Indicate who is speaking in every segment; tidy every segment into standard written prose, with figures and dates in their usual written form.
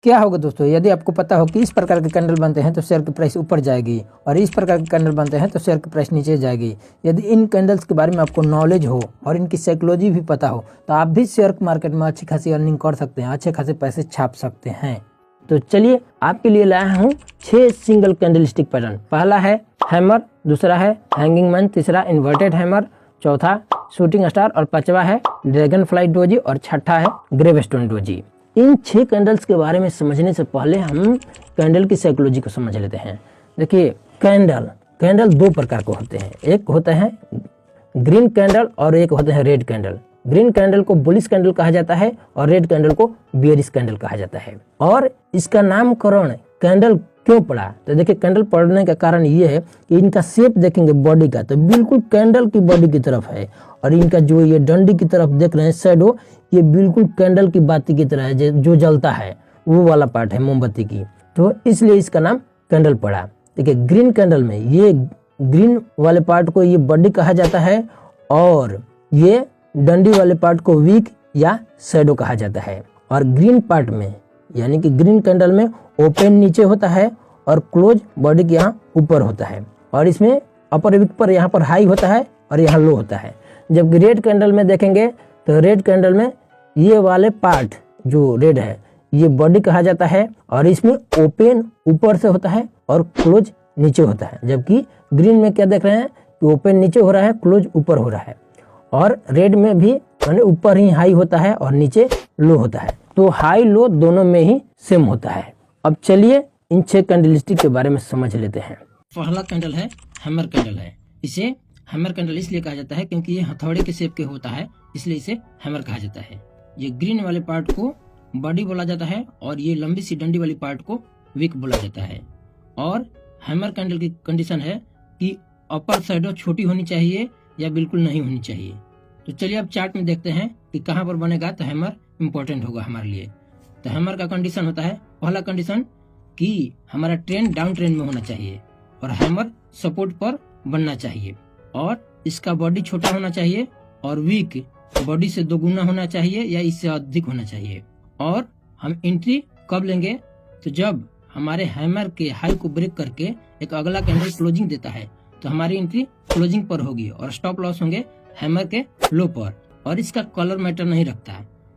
Speaker 1: क्या होगा दोस्तों, यदि आपको पता हो कि इस प्रकार के कैंडल बनते हैं तो शेयर की प्राइस ऊपर जाएगी और इस प्रकार के कैंडल बनते हैं तो शेयर की प्राइस नीचे जाएगी। यदि इन कैंडल्स के बारे में आपको नॉलेज हो और इनकी साइकोलॉजी भी पता हो तो आप भी शेयर मार्केट में अच्छी खासी अर्निंग कर सकते हैं, अच्छे खासे पैसे छाप सकते हैं। तो चलिए आपके लिए लाया हूँ 6 सिंगल कैंडलस्टिक पैटर्न। पहला है हैमर, दूसरा है हैंगिंग मैन, तीसरा इन्वर्टेड हैमर, चौथा शूटिंग स्टार और पांचवा है ड्रैगन फ्लाई डोजी और छठा है ग्रेवस्टोन डोजी। इन 6 कैंडल्स के बारे में समझने से पहले हम कैंडल की साइकोलॉजी को समझ लेते हैं। देखिए कैंडल 2 प्रकार के होते हैं, एक होता है ग्रीन कैंडल और एक होता है रेड कैंडल। ग्रीन कैंडल को बुलिश कैंडल कहा जाता है और रेड कैंडल को बेयरिश कैंडल कहा जाता है। और इसका नामकरण कैंडल क्यों पड़ा, तो देखिए कैंडल पड़ने का कारण ये है कि इनका शेप देखेंगे बॉडी का तो बिल्कुल कैंडल की बॉडी की तरफ है और इनका जो ये डंडी की तरफ देख रहे हैं शैडो, ये बिल्कुल कैंडल की बाती की तरह है, जो जलता है वो वाला पार्ट है मोमबत्ती की, तो इसलिए इसका नाम कैंडल पड़ा। देखिए ग्रीन कैंडल में ये ग्रीन वाले पार्ट को ये बॉडी कहा जाता है और ये डंडी वाले पार्ट को वीक या शैडो कहा जाता है। और ग्रीन पार्ट में यानी कि ग्रीन कैंडल में ओपन नीचे होता है और क्लोज बॉडी के यहाँ ऊपर होता है और इसमें अपर वीक पर यहाँ पर हाई होता है और यहाँ लो होता है। जबकि रेड कैंडल में देखेंगे तो रेड कैंडल में ये वाले पार्ट जो रेड है ये बॉडी कहा जाता है और इसमें ओपन ऊपर से होता है और क्लोज नीचे होता है। जबकि ग्रीन में क्या देख रहे हैं कि ओपन नीचे हो रहा है, क्लोज ऊपर हो रहा है। और रेड में भी ऊपर ही हाई होता है और नीचे लो होता है, तो हाई लो दोनों में ही सेम होता है। अब चलिए इन 6 कैंडलस्टिक के बारे में समझ लेते हैं। पहला कैंडल है हैमर कैंडल है। इसे हैमर कैंडल इसलिए कहा जाता है क्योंकि ये हथौड़े के शेप के होता है, इसलिए इसे हैमर कहा जाता है। ये ग्रीन वाले पार्ट को बॉडी बोला जाता है और ये लंबी सी डंडी वाली पार्ट को विक बोला जाता है। और हैमर कैंडल की कंडीशन है कि अपर शैडो छोटी होनी चाहिए या बिल्कुल नहीं होनी चाहिए। तो चलिए अब चार्ट में देखते हैं कि कहाँ पर बनेगा तो हैमर इंपॉर्टेंट होगा हमारे लिए। तो हैमर का कंडीशन होता है, पहला कंडीशन कि हमारा ट्रेंड डाउन ट्रेंड में होना चाहिए और हैमर सपोर्ट पर बनना चाहिए और इसका बॉडी छोटा होना चाहिए और वीक बॉडी से 2 गुना होना चाहिए या इससे अधिक होना चाहिए। और हम एंट्री कब लेंगे, तो जब हमारे हैमर के हाई को ब्रेक करके एक अगला कैंडल क्लोजिंग देता है तो हमारी एंट्री क्लोजिंग पर होगी और स्टॉप लॉस होंगे हैमर के लो पर। और इसका कलर मैटर नहीं रखता,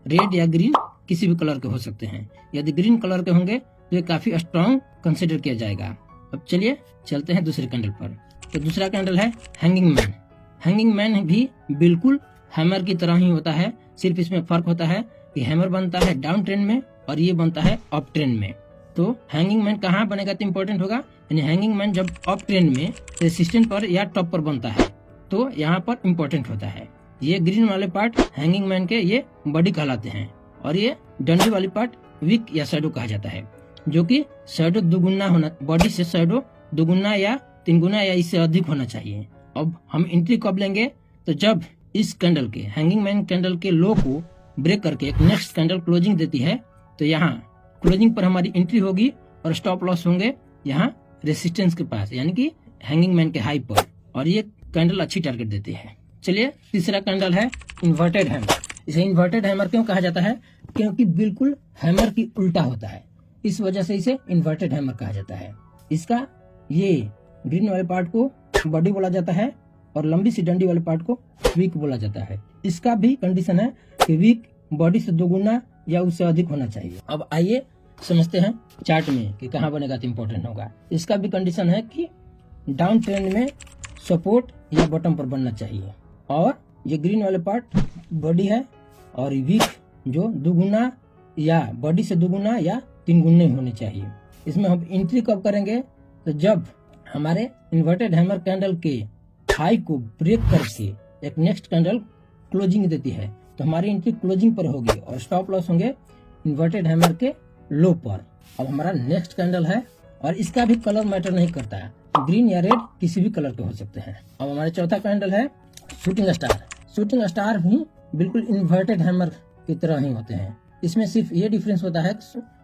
Speaker 1: रेड या ग्रीन किसी भी कलर के हो सकते हैं। यदि ग्रीन कलर के होंगे तो ये काफी स्ट्रॉन्ग कंसिडर किया जाएगा। अब चलिए चलते हैं दूसरे कैंडल पर। तो दूसरा कैंडल है हैंगिंग मैन। हैंगिंग मैन भी बिल्कुल हैमर की तरह ही होता है, सिर्फ इसमें फर्क होता है कि हैमर बनता है डाउन ट्रेंड में और ये बनता है अप ट्रेंड में। तो हैंगिंग मैन कहाँ बनेगा तो इम्पोर्टेंट होगा, यानी हैंगिंग मैन जब अप ट्रेंड में रेसिस्टेंट पर या टॉप पर बनता है तो यहाँ पर इम्पोर्टेंट होता है। ये ग्रीन वाले पार्ट हैंगिंग मैन के ये बॉडी कहलाते हैं और ये डंडी वाली पार्ट विक या शैडो कहा जाता है, जो कि शैडो 2 गुना होना, बॉडी से शैडो 2 गुना या 3 गुना या इससे अधिक होना चाहिए। अब हम एंट्री कब लेंगे, तो जब इस कैंडल के हैंगिंग मैन कैंडल के लो को ब्रेक करके एक नेक्स्ट कैंडल क्लोजिंग देती है तो यहाँ क्लोजिंग पर हमारी एंट्री होगी और स्टॉप लॉस होंगे यहाँ रेसिस्टेंस के पास, यानी कि हैंगिंग मैन के हाई पर, और ये कैंडल अच्छी टारगेट देती है। चलिए तीसरा कैंडल है इन्वर्टेड हैमर। इसे इन्वर्टेड हैमर क्यों कहा जाता है, क्योंकि बिल्कुल हैमर की उल्टा होता है, इस वजह से इसे इन्वर्टेड हैमर कहा जाता है। इसका ये ग्रीन वाले पार्ट को बॉडी बोला जाता है और लंबी सी डंडी वाले पार्ट को वीक बोला जाता है। इसका भी कंडीशन है कि वीक बॉडी से 2 गुना या उससे अधिक होना चाहिए। अब आइए समझते हैं चार्ट में कि कहाँ बनेगा तो इम्पोर्टेंट होगा। इसका भी कंडीशन है कि डाउन ट्रेंड में सपोर्ट या बॉटम पर बनना चाहिए और ये ग्रीन वाले पार्ट बॉडी है और वीक जो 2 गुना या बॉडी से 2 गुना या 3 गुने होने चाहिए। इसमें हम एंट्री कब करेंगे, तो जब हमारे इन्वर्टेड हैमर कैंडल के हाई को ब्रेक करके एक नेक्स्ट कैंडल क्लोजिंग देती है तो हमारी एंट्री क्लोजिंग पर होगी और स्टॉप लॉस होंगे इन्वर्टेड हैमर के लो पर। अब हमारा नेक्स्ट कैंडल है और इसका भी कलर मैटर नहीं करता है, ग्रीन या रेड किसी भी कलर के हो सकते हैं। अब हमारा चौथा कैंडल है शूटिंग स्टार। शूटिंग स्टार भी बिल्कुल इन्वर्टेड हैमर की तरह ही होते हैं, इसमें सिर्फ ये डिफरेंस होता है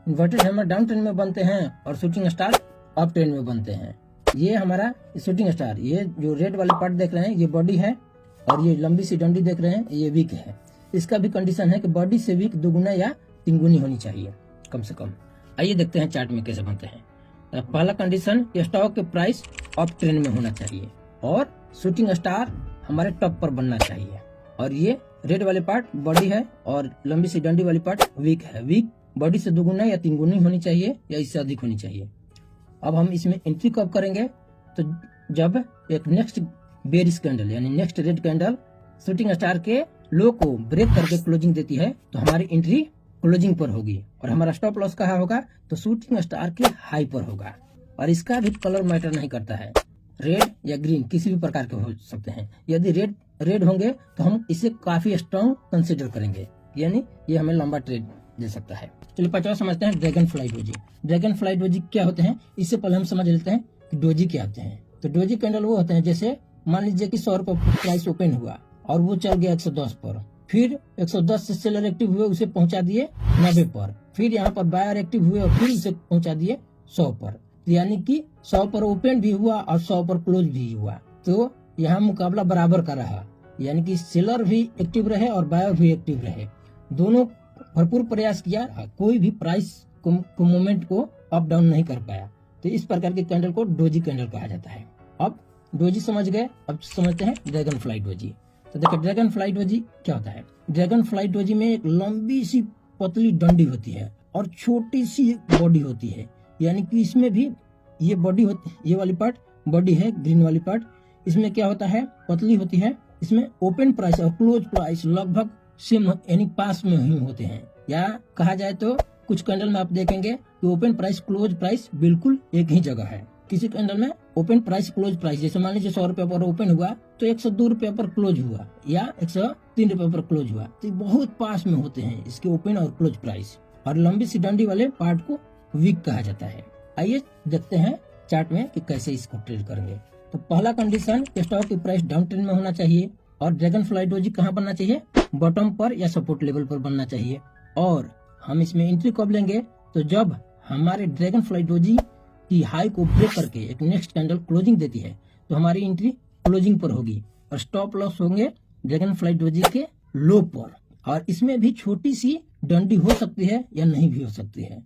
Speaker 1: इन्वर्टेड हैमर डाउन ट्रेंड में बनते हैं और शूटिंग स्टार अप ट्रेंड में बनते हैं। ये हमारा शूटिंग स्टार, ये जो रेड वाले पार्ट देख रहे हैं ये बॉडी है और ये लंबी सी डंडी देख रहे हैं ये वीक है। इसका भी कंडीशन है कि बॉडी से वीक 2 गुना या 3 गुनी होनी चाहिए कम से कम। आइए देखते हैं चार्ट में कैसे बनते हैं। तो पहला कंडीशन, स्टॉक के प्राइस अप ट्रेंड में होना चाहिए और शूटिंग स्टार हमारे टॉप पर बनना चाहिए, और ये रेड वाले पार्ट बॉडी है और लंबी सी डंडी वाली पार्ट वीक है। वीक बॉडी से 2 गुना या 3 गुनी होनी चाहिए या इससे अधिक होनी चाहिए। अब हम इसमें एंट्री कब करेंगे, तो जब एक नेक्स्ट बेरिश कैंडल यानी next red candle shooting star के लो को ब्रेक करके क्लोजिंग देती है, तो हमारी एंट्री क्लोजिंग पर होगी और हमारा स्टॉप लॉस कहाँ होगा, तो शूटिंग स्टार के हाई पर होगा। और इसका भी कलर मैटर नहीं करता है, रेड या ग्रीन किसी भी प्रकार के हो सकते हैं। यदि रेड होंगे तो हम इसे काफी स्ट्रॉन्ग कंसिडर करेंगे, यानी ये हमें लंबा ट्रेड दे सकता है। चलिए 50 समझते हैं dragon fly doji. Dragon fly doji क्या होते हैं, इससे पहले हम समझ लेते हैं कि डोजी क्या होते हैं। तो डोजी कैंडल वो होते हैं, जैसे मान लीजिए कि 100 रुपए प्राइस ओपन हुआ और वो चल गया 110 पर, फिर 110 से सेलर एक्टिव हुए, उसे पहुंचा दिए 90 पर, फिर यहाँ पर बायर एक्टिव हुए और फिर उसे पहुंचा दिए 100 पर, यानी कि 100 पर ओपन भी हुआ और 100 पर क्लोज भी हुआ। तो यहाँ मुकाबला बराबर का रहा, यानी कि सेलर भी एक्टिव रहे और बायर भी एक्टिव रहे, दोनों भरपूर प्रयास किया, कोई भी प्राइस को मोमेंट को अप डाउन नहीं कर पाया। तो इस प्रकार के कैंडल को डोजी कैंडल कहा जाता है। अब डोजी समझ गए, अब समझते हैं ड्रैगन फ्लाई डोजी। तो देखिए ड्रैगन फ्लाई डोजी क्या होता है। ड्रैगन फ्लाई डोजी में एक लंबी सी पतली डंडी होती है और छोटी सी बॉडी होती है, यानी कि इसमें भी ये बॉडी होती है, ये वाली पार्ट बॉडी है, ग्रीन वाली पार्ट, इसमें क्या होता है, पतली होती है। इसमें ओपन प्राइस और क्लोज प्राइस लगभग सेम यानी पास में ही होते हैं, या कहा जाए तो कुछ कैंडल में आप देखेंगे कि ओपन प्राइस क्लोज प्राइस बिल्कुल एक ही जगह है। किसी कैंडल में ओपन प्राइस क्लोज प्राइस, जैसे मान लीजिए 100 रुपए पर ओपन हुआ तो 102 रुपए पर क्लोज हुआ या 103 रुपए पर क्लोज हुआ, तो बहुत पास में होते हैं इसके ओपन और क्लोज प्राइस। और लंबी सी डंडी वाले पार्ट को वीक कहा जाता है। आइए देखते हैं चार्ट में कि कैसे इसको ट्रेड करेंगे। तो पहला कंडीशन, स्टॉक की प्राइस डाउन ट्रेंड में होना चाहिए और ड्रैगन फ्लाई डोजी कहाँ बनना चाहिए, बॉटम पर या सपोर्ट लेवल पर बनना चाहिए। और हम इसमें एंट्री कब लेंगे, तो जब हमारे ड्रैगन फ्लाई डोजी की हाई को ब्रेक करके एक नेक्स्ट कैंडल क्लोजिंग देती है, तो हमारी एंट्री क्लोजिंग पर होगी और स्टॉप लॉस होंगे ड्रैगन फ्लाई डोजी के लो पर। और इसमें भी छोटी सी डंडी हो सकती है या नहीं भी हो सकती है,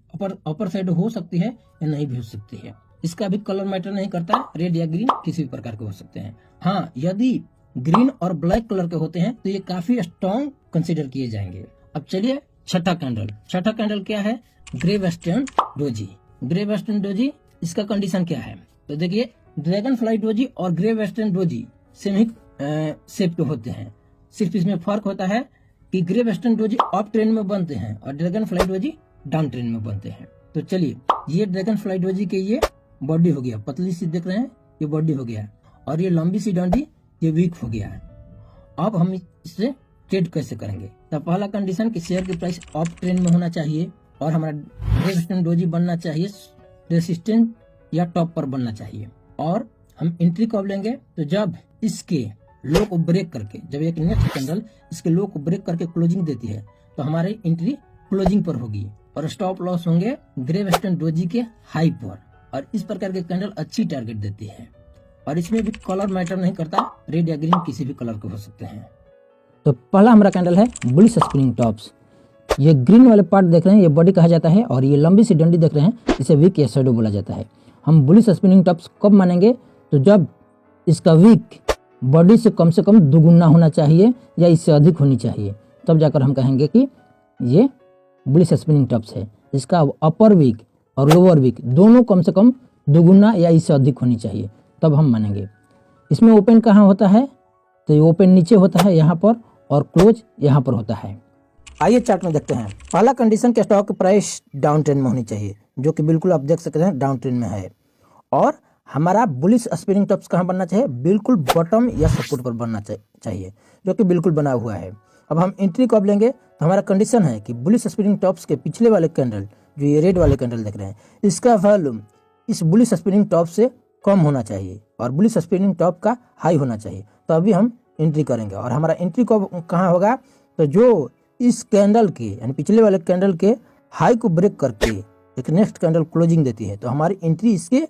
Speaker 1: अपर साइड हो सकती है या नहीं भी हो सकती है। इसका भी कलर मैटर नहीं करता, रेड या ग्रीन किसी भी प्रकार के हो सकते हैं। हाँ, यदि ग्रीन और ब्लैक कलर के होते हैं तो ये काफी स्ट्रॉन्ग कंसिडर किए जाएंगे। अब चलिए छठा कैंडल क्या है, grey western doji. Grey western doji इसका कंडीशन क्या है, तो देखिए ड्रैगन फ्लाई डोजी और ग्रे वेस्टर्न डोजी सेम ही शेप के होते हैं, सिर्फ इसमें फर्क होता है कि grey western doji up trend में बनते हैं और dragon fly doji down trend में बनते हैं। तो चलिए ये ड्रैगन फ्लाई डोजी के ये बॉडी हो गया, पतली सी देख रहे हैं, ये बॉडी हो गया, और ये लंबी सी डंडी ये वीक हो गया है। अब हम इससे ट्रेड कैसे करेंगे, तो पहला कंडीशन कि शेयर की प्राइस अप ट्रेंड में होना चाहिए और हमारा ग्रे वेस्टर्न डोजी बनना चाहिए रेसिस्टेंट या टॉप पर बनना चाहिए। और हम एंट्री कब लेंगे, तो जब इसके लो को ब्रेक करके, जब एक नेक्स्ट कैंडल इसके लो को ब्रेक करके क्लोजिंग देती है, तो हमारी एंट्री क्लोजिंग पर होगी और स्टॉप लॉस होंगे ग्रे वेस्टर्न डोजी के हाई पर। और इस प्रकार के कैंडल अच्छी टारगेट देती है और इसमें भी कलर मैटर नहीं करता, रेड या ग्रीन किसी भी कलर के हो सकते हैं। तो पहला हमारा कैंडल है बुलिश स्पिनिंग टॉप्स। ये ग्रीन वाले पार्ट देख रहे हैं, ये बॉडी कहा जाता है, और ये लंबी सी डंडी देख रहे हैं, इसे वीक या शैडो बोला जाता है। हम बुलिश स्पिनिंग टॉप्स कब मानेंगे, तो जब इसका वीक बॉडी से कम 2 गुना होना चाहिए या इससे अधिक होनी चाहिए, तब जाकर हम कहेंगे कि ये बुलिश स्पिनिंग टॉप्स है। इसका अपर वीक और लोअर वीक दोनों कम से कम 2 गुना या इससे अधिक होनी चाहिए, तब हम मानेंगे। इसमें ओपन कहाँ होता है, तो ये ओपन नीचे होता है यहाँ पर और क्लोज यहाँ पर होता है। आइए चार्ट में देखते हैं। पहला कंडीशन के स्टॉक की प्राइस डाउन ट्रेंड में होनी चाहिए, जो कि बिल्कुल आप देख सकते हैं डाउन ट्रेंड में है। और हमारा बुलिश स्पिनिंग टॉप्स कहाँ बनना चाहिए, बिल्कुल बॉटम या सपोर्ट पर बनना चाहिए, जो कि बिल्कुल बना हुआ है। अब हम एंट्री कब लेंगे, तो हमारा कंडीशन है कि बुलिश स्पिनिंग टॉप्स के पिछले वाले कैंडल, जो ये रेड वाले कैंडल देख रहे हैं, इसका वॉल्यूम इस बुलिश स्पिनिंग टॉप से कम होना चाहिए और बुलिश स्पिनिंग टॉप का हाई होना चाहिए, तो अभी हम एंट्री करेंगे। और हमारा एंट्री कब कहाँ होगा, तो जो इस कैंडल के यानी पिछले वाले कैंडल के हाई को ब्रेक करके एक नेक्स्ट कैंडल क्लोजिंग देती है, तो हमारी एंट्री इसके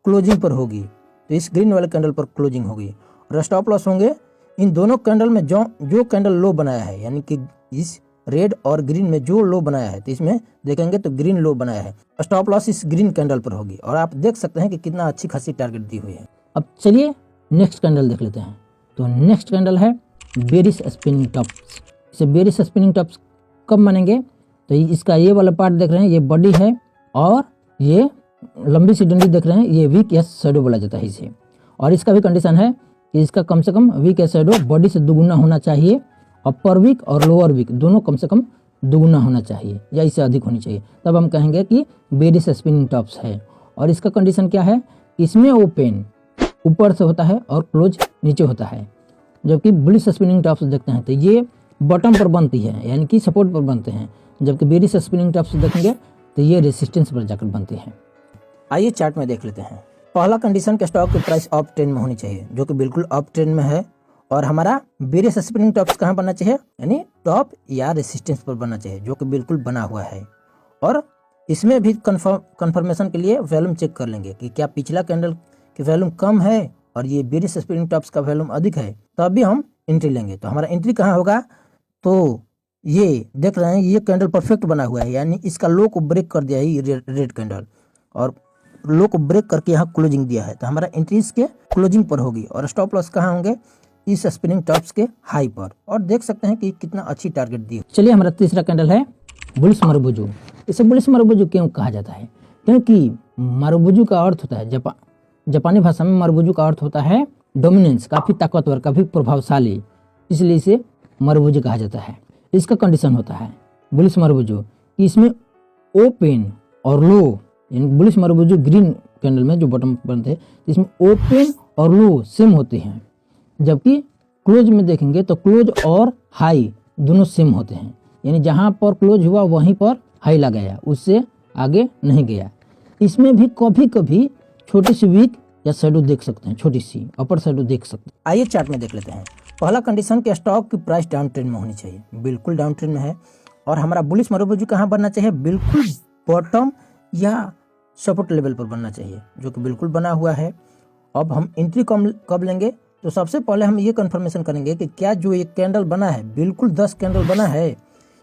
Speaker 1: क्लोजिंग पर होगी, तो इस ग्रीन वाले कैंडल पर क्लोजिंग होगी। और स्टॉप लॉस होंगे इन दोनों कैंडल में जो कैंडल लो बनाया है, यानी कि इस रेड और ग्रीन में जो लो बनाया है, तो इसमें देखेंगे तो ग्रीन लो बनाया है। स्टॉप लॉस इस ग्रीन कैंडल पर होगी और आप देख सकते हैं कि कितना अच्छी खासी टारगेट दी हुई है। अब चलिए नेक्स्ट कैंडल देख लेते हैं। तो नेक्स्ट कैंडल है बेरिश स्पिनिंग टॉप्स। इसे बेरिश स्पिनिंग टॉप्स कब बनेंगे? तो इसका ये वाला पार्ट देख रहे हैं, ये बॉडी है और ये लंबी सी डंडी देख रहे हैं, ये वीक या शैडो बोला जाता है इसे। और इसका भी कंडीशन है कि इसका कम से कम वीक या शैडो बॉडी से दुगुना होना चाहिए, अपर वीक और लोअर वीक दोनों कम से कम दुगुना होना चाहिए या इससे अधिक होनी चाहिए, तब हम कहेंगे कि बेरिश स्पिनिंग टॉप्स है। और इसका कंडीशन क्या है? इसमें ओपन ऊपर से होता है और क्लोज नीचे होता है, जबकि बुलिश स्पिनिंग टॉप्स देखते हैं तो ये बॉटम पर बनती है, यानी कि सपोर्ट पर बनते हैं, जबकि बेरिश स्पिनिंग टॉप्स देखेंगे तो ये रेसिस्टेंस पर जाकर बनती हैं। आइए चार्ट में देख लेते हैं। पहला कंडीशन के स्टॉक की प्राइस अप ट्रेंड में होनी चाहिए, जो कि बिल्कुल अप ट्रेंड में है। और हमारा बेरिश स्पिनिंग टॉप्स कहाँ बनना चाहिए? यानी टॉप या रेसिस्टेंस पर बनना चाहिए, जो कि बिल्कुल बना हुआ है। और इसमें भी कंफर्मेशन के लिए वॉल्यूम चेक कर लेंगे कि क्या पिछला कैंडल की वॉल्यूम कम है और ये बेरिश स्पिनिंग टॉप्स का वॉल्यूम अधिक है, तभी हम एंट्री लेंगे। तो हमारा एंट्री कहाँ होगा? तो ये देख रहे हैं, ये कैंडल परफेक्ट बना हुआ है, यानी इसका लो को ब्रेक कर दिया है ये रेड कैंडल, और लो को ब्रेक करके यहाँ क्लोजिंग दिया है। तो हमारा एंट्री इसके क्लोजिंग पर होगी और स्टॉप लॉस कहाँ होंगे? इस स्पिनिंग टॉप्स के हाई पर। और देख सकते हैं कि कितना अच्छी टारगेट दी। चलिए हमारा तीसरा कैंडल है बुलिश मारुबुजू। इसे बुलिश मारुबुजू क्यों कहा जाता है? क्योंकि मारुबुजू का अर्थ होता है, जापानी भाषा में मारुबुजू का अर्थ होता है डोमिनेंस, काफी ताकतवर, काफी प्रभावशाली, इसलिए इसे मारुबुजू कहा जाता है। इसका कंडीशन होता है बुलिश मारुबुजू कि इसमें ओपन और लो, यानी बुलिश मारुबुजू ग्रीन कैंडल में जो बॉटम बनते हैं इसमें ओपन और लो सेम होते हैं, जबकि क्लोज में देखेंगे तो क्लोज और हाई दोनों सेम होते हैं, यानी जहां पर क्लोज हुआ वहीं पर हाई लगाया, उससे आगे नहीं गया। इसमें भी कभी कभी छोटी सी वीक या शैडो देख सकते हैं, छोटी सी अपर शैडो देख सकते हैं। आइए चार्ट में देख लेते हैं। पहला कंडीशन के स्टॉक की प्राइस डाउन ट्रेंड में होनी चाहिए, बिल्कुल डाउन ट्रेंड में है। और हमारा बुलिश मारुबुजू कहाँ बनना चाहिए? बिल्कुल बॉटम या सपोर्ट लेवल पर बनना चाहिए, जो कि बिल्कुल बना हुआ है। अब हम एंट्री कब लेंगे? तो सबसे पहले हम ये कंफर्मेशन करेंगे कि क्या जो ये कैंडल बना है बिल्कुल 10 कैंडल बना है।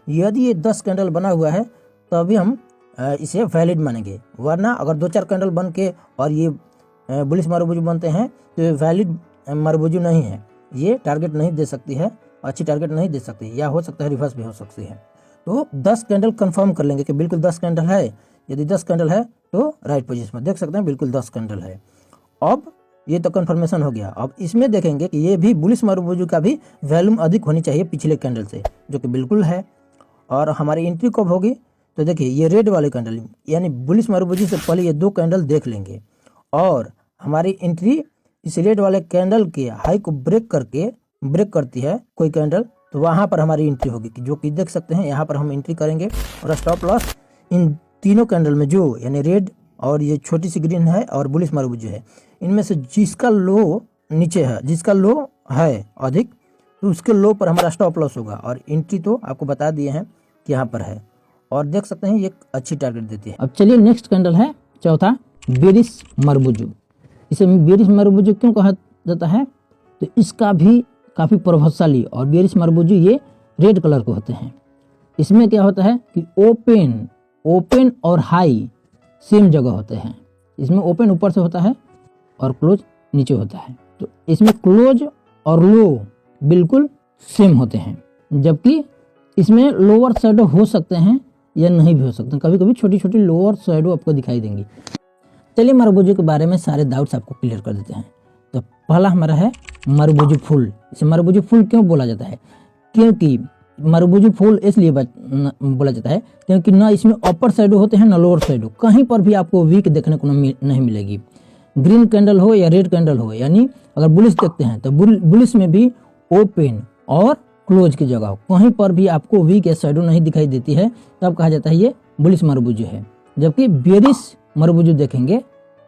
Speaker 1: यदि ये 10 कैंडल बना हुआ है तो अभी हम इसे वैलिड मानेंगे, वरना अगर 2-4 कैंडल बन के और ये बुलिश मारुबुजू बनते हैं तो ये वैलिड मारुबुजू नहीं है, ये टारगेट नहीं दे सकती है, अच्छी टारगेट नहीं दे सकती, या हो सकता है रिवर्स भी हो सकती है। तो 10 कैंडल कंफर्म कर लेंगे कि बिल्कुल 10 कैंडल है। यदि 10 कैंडल है तो राइट पोजीशन में देख सकते हैं बिल्कुल 10 कैंडल है। अब ये तो कंफर्मेशन हो गया। अब इसमें देखेंगे कि ये भी बुलिश मारुबुजू का भी वॉल्यूम अधिक होनी चाहिए पिछले कैंडल से, जो कि बिल्कुल है। और हमारी एंट्री कब होगी? तो देखिए ये रेड वाले कैंडल, यानी बुलिश मारुबुजू से पहले ये 2 कैंडल देख लेंगे और हमारी एंट्री इस रेड वाले कैंडल के हाई को ब्रेक करती है कोई कैंडल, तो वहां पर हमारी एंट्री होगी, जो कि देख सकते हैं यहाँ पर हम एंट्री करेंगे। और स्टॉप लॉस इन तीनों कैंडल में, जो यानी रेड और ये छोटी सी ग्रीन है और बुलिश मारुबुजू है, इनमें से जिसका लो नीचे है, जिसका लो है अधिक, तो उसके लो पर हमारा स्टॉप लॉस होगा। और एंट्री तो आपको बता दिए हैं कि यहाँ पर है, और देख सकते हैं ये अच्छी टारगेट देती है। अब चलिए नेक्स्ट कैंडल है चौथा बेरिश मारुबुजू। इसे बेरिश मारुबुजू क्यों कहा जाता है? तो इसका भी काफी प्रभावशाली, और बेरिश मारुबुजू ये रेड कलर के होते हैं। इसमें क्या होता है कि ओपन और हाई सेम जगह होते हैं। इसमें ओपन ऊपर से होता है और क्लोज नीचे होता है। तो इसमें क्लोज और लो बिल्कुल सेम होते हैं, जबकि इसमें लोअर शैडो हो सकते हैं या नहीं भी हो सकते हैं, कभी कभी छोटी छोटी लोअर शैडो आपको दिखाई देंगी। चलिए मारुबुजू के बारे में सारे डाउट्स आपको क्लियर कर देते हैं। तो पहला हमारा है मारुबुजू फूल। इसे मारुबुजू फूल क्यों बोला जाता है? क्योंकि मारुबुजू फूल इसलिए बोला जाता है क्योंकि ना इसमें अपर शैडो होते हैं ना लोअर शैडो, कहीं पर भी आपको वीक देखने को नहीं मिलेगी। ग्रीन कैंडल हो या रेड कैंडल हो, यानी अगर बुलिश देखते हैं तो बुलिश में भी ओपन और क्लोज की जगह कहीं पर भी आपको वीक या शैडो नहीं दिखाई देती है, तब कहा जाता है ये बुलिश मारुबुजू है। जबकि बेरिश मारुबुजू देखेंगे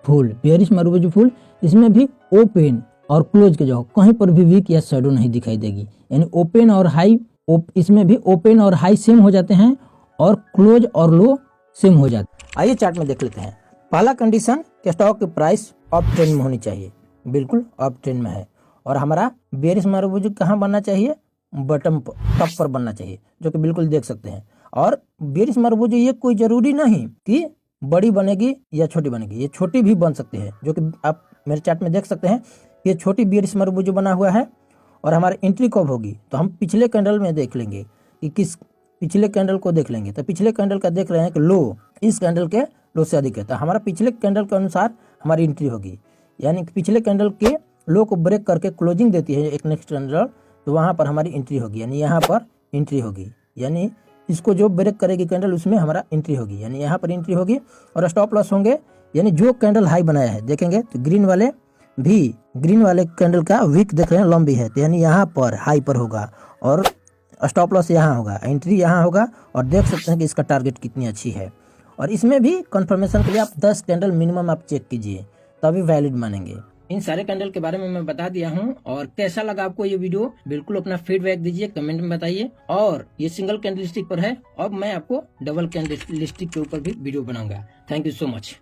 Speaker 1: फूल, बेरिश मारुबुजू फूल, इसमें भी ओपन और क्लोज की जगह कहीं पर भी वीक या शैडो नहीं दिखाई देगी, यानी ओपन और हाई, इसमें भी ओपन और हाई सेम हो जाते हैं और क्लोज और लो सेम हो जाते हैं। आइए चार्ट में देख लेते हैं। पहला कंडीशन कि स्टॉक की प्राइस अप ट्रेंड में होनी चाहिए, बिल्कुल अप ट्रेंड में है। और हमारा बेरिश मारुबुजू कहाँ बनना चाहिए? बटन टॉप पर बनना चाहिए, जो कि बिल्कुल देख सकते हैं। और बेरिश मरबूजे ये कोई जरूरी नहीं कि बड़ी बनेगी या छोटी बनेगी, ये छोटी भी बन सकती है, जो कि आप मेरे चार्ट में देख सकते हैं। ये छोटी बेरिश मरबूजे बना हुआ है। और हमारी एंट्री कब होगी, तो हम पिछले कैंडल में देख लेंगे कि किस पिछले कैंडल को देख लेंगे। तो पिछले कैंडल का देख रहे हैं कि लो इस कैंडल के लो से अधिक है, तो हमारा पिछले कैंडल के अनुसार हमारी एंट्री होगी। यानी कि पिछले कैंडल के लो को ब्रेक करके क्लोजिंग देती है एक नेक्स्ट कैंडल, तो वहाँ पर हमारी एंट्री होगी, यानी यहाँ पर एंट्री होगी। यानी इसको जो ब्रेक करेगी कैंडल उसमें हमारा एंट्री होगी, यानी यहाँ पर एंट्री होगी। और स्टॉप लॉस होंगे, यानी जो कैंडल हाई बनाया है देखेंगे तो ग्रीन वाले कैंडल का विक देख रहे हैं लंबी है, तो यानी यहाँ पर हाई पर होगा और स्टॉप लॉस यहाँ होगा, एंट्री यहाँ होगा। और देख सकते हैं कि इसका टारगेट कितनी अच्छी है। और इसमें भी कंफर्मेशन के लिए आप 10 कैंडल मिनिमम आप चेक कीजिए, तभी वैलिड मानेंगे। इन सारे कैंडल के बारे में मैं बता दिया हूं। और कैसा लगा आपको ये वीडियो, बिल्कुल अपना फीडबैक दीजिए, कमेंट में बताइए। और ये सिंगल कैंडलस्टिक पर है, अब मैं आपको डबल कैंडलस्टिक के ऊपर भी वीडियो बनाऊंगा। Thank you so much.